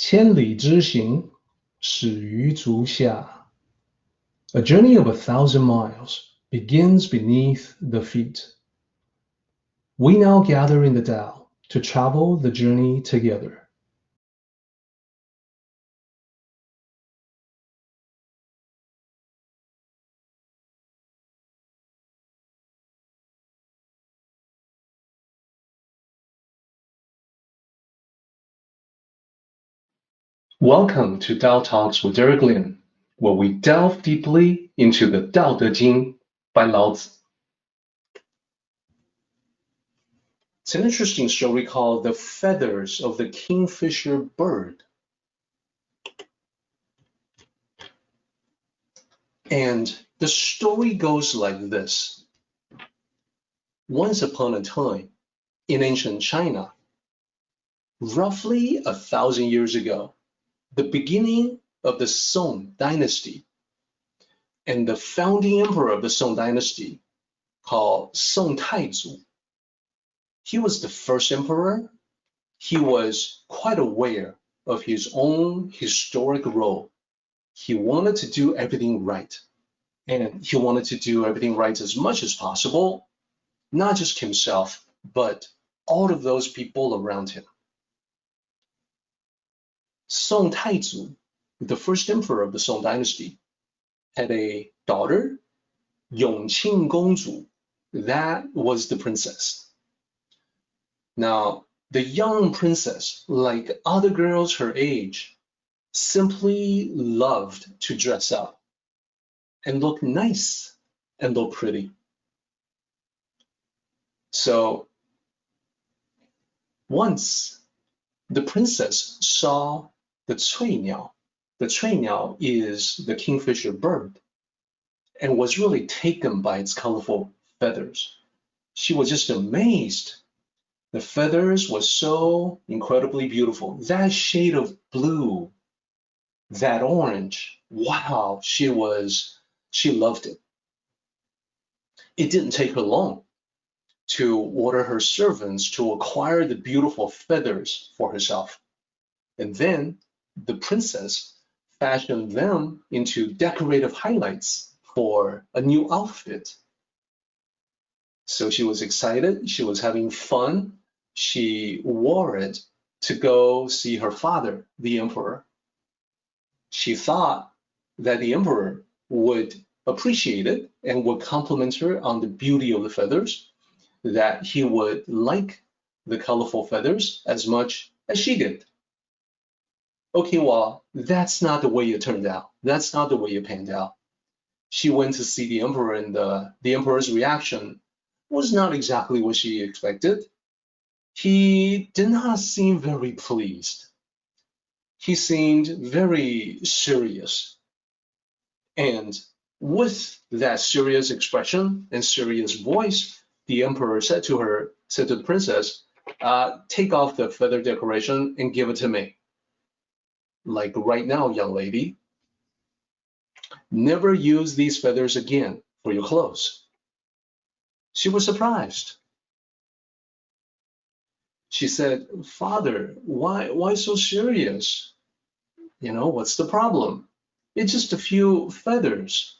千里之行，始于足下. A journey of 1,000 miles begins beneath the feet. We now gather in the Tao to travel the journey together. Welcome to Tao Talks with Derek Lin, where we delve deeply into the Daodejing by Lao Tzu. It's an interesting story called The Feathers of the Kingfisher Bird. And the story goes like this. Once upon a time, in ancient China, roughly 1,000 years ago, the beginning of the Song dynasty, and the founding emperor of the Song dynasty, called Song Taizu. He was the first emperor. He was quite aware of his own historic role. He wanted to do everything right, and he wanted to do everything right as much as possible, not just himself, but all of those people around him. Song Taizu, the first emperor of the Song dynasty, had a daughter, Yongqing Gongzu. That was the princess. Now, the young princess, like other girls her age, simply loved to dress up and look nice and look pretty. So once the princess saw the cui niao. The cui niao is the kingfisher bird, and was really taken by its colorful feathers. She was just amazed. The feathers were so incredibly beautiful. That shade of blue, that orange, wow, she loved it. It didn't take her long to order her servants to acquire the beautiful feathers for herself. And then the princess fashioned them into decorative highlights for a new outfit. So she was excited, she was having fun. She wore it to go see her father, the emperor. She thought that the emperor would appreciate it and would compliment her on the beauty of the feathers, that he would like the colorful feathers as much as she did. Okay, well, that's not the way it turned out. That's not the way it panned out. She went to see the emperor, and the emperor's reaction was not exactly what she expected. He did not seem very pleased. He seemed very serious. And with that serious expression and serious voice, the emperor said to the princess, take off the feather decoration and give it to me. Like right now, young lady. Never use these feathers again for your clothes. She was surprised. She said, Father, why so serious? You know, what's the problem? It's just a few feathers.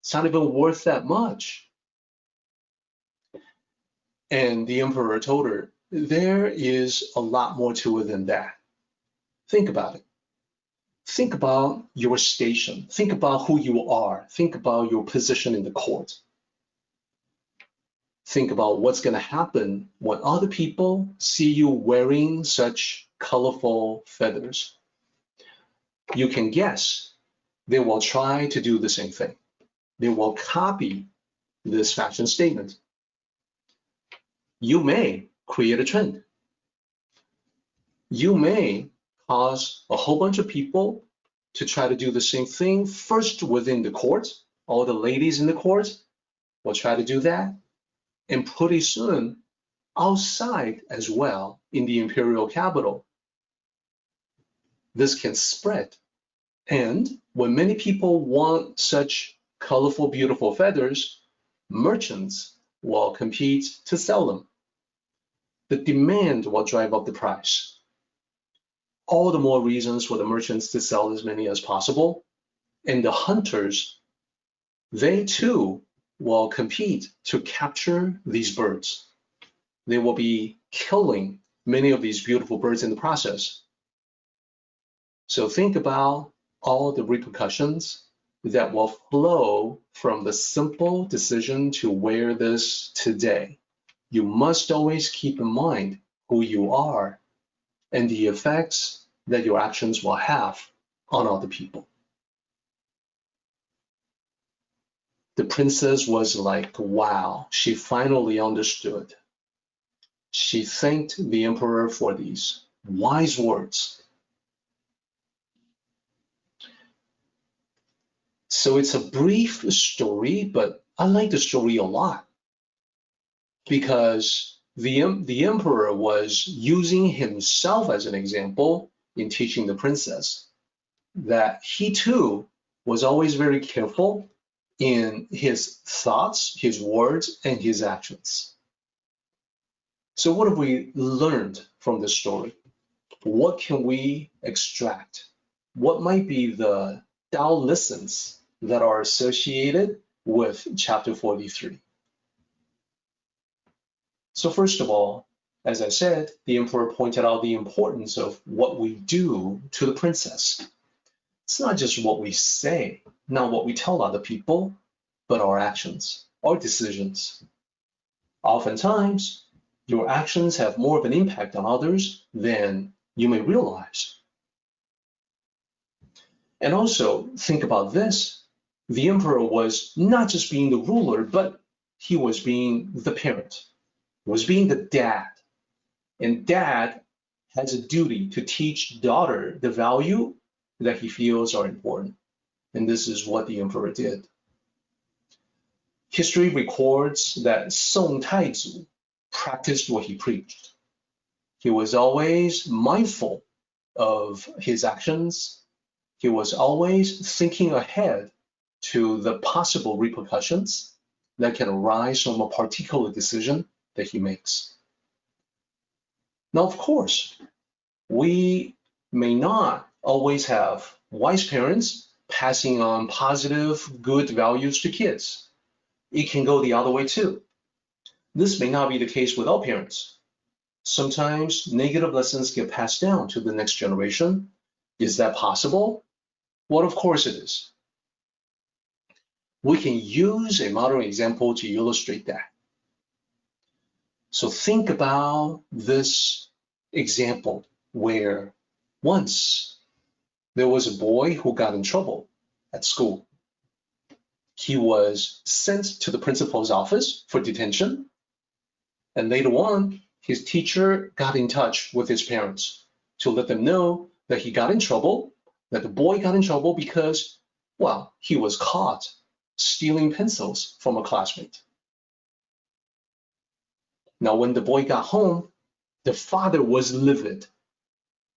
It's not even worth that much. And the emperor told her, there is a lot more to it than that. Think about it. Think about your station. Think about who you are. Think about your position in the court. Think about what's going to happen when other people see you wearing such colorful feathers. You can guess they will try to do the same thing. They will copy this fashion statement. You may create a trend. You may cause a whole bunch of people to try to do the same thing, first within the court. All the ladies in the court will try to do that. And pretty soon, outside as well, in the imperial capital, this can spread. And when many people want such colorful, beautiful feathers, merchants will compete to sell them. The demand will drive up the price. all the more reasons for the merchants to sell as many as possible. And the hunters, they too will compete to capture these birds. They will be killing many of these beautiful birds in the process. So think about all the repercussions that will flow from the simple decision to wear this today. You must always keep in mind who you are and the effects that your actions will have on other people. The princess was like, wow, she finally understood. She thanked the emperor for these wise words. So it's a brief story, but I like the story a lot because the emperor was using himself as an example in teaching the princess that he too was always very careful in his thoughts, his words, and his actions. So what have we learned from this story? What can we extract? What might be the Tao lessons that are associated with chapter 43? So first of all, as I said, the emperor pointed out the importance of what we do to the princess. It's not just what we say, not what we tell other people, but our actions, our decisions. Oftentimes, your actions have more of an impact on others than you may realize. And also, think about this. The emperor was not just being the ruler, but he was being the parent. He was being the dad. And dad has a duty to teach daughter the value that he feels are important. And this is what the emperor did. History records that Song Taizu practiced what he preached. He was always mindful of his actions. He was always thinking ahead to the possible repercussions that can arise from a particular decision that he makes. Now, of course, we may not always have wise parents passing on positive, good values to kids. It can go the other way too. This may not be the case with all parents. Sometimes negative lessons get passed down to the next generation. Is that possible? Well, of course it is. We can use a modern example to illustrate that. So think about this example where once there was a boy who got in trouble at school. He was sent to the principal's office for detention, and later on, his teacher got in touch with his parents to let them know that he got in trouble, that the boy got in trouble because, well, he was caught stealing pencils from a classmate. Now, when the boy got home, the father was livid.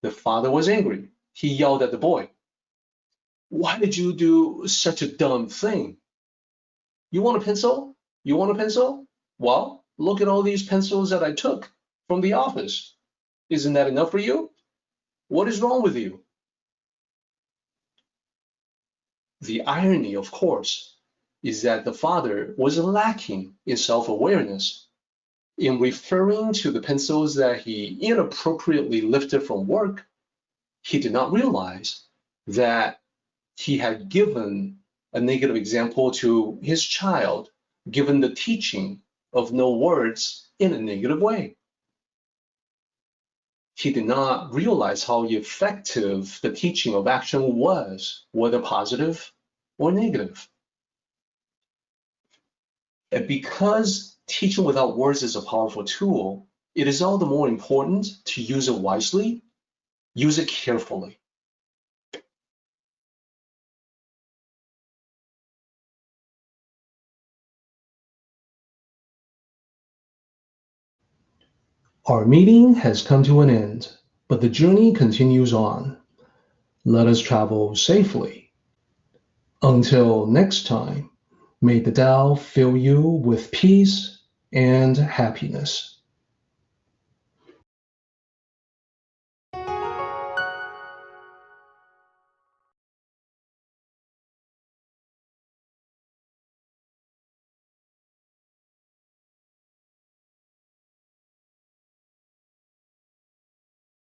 The father was angry. He yelled at the boy, "Why did you do such a dumb thing? You want a pencil? You want a pencil? Well, look at all these pencils that I took from the office. Isn't that enough for you? What is wrong with you?" The irony, of course, is that the father was lacking in self-awareness. In referring to the pencils that he inappropriately lifted from work, he did not realize that he had given a negative example to his child, given the teaching of no words in a negative way. He did not realize how effective the teaching of action was, whether positive or negative. And because teaching without words is a powerful tool, it is all the more important to use it wisely, use it carefully. Our meeting has come to an end, but the journey continues on. Let us travel safely. Until next time, may the Tao fill you with peace and happiness.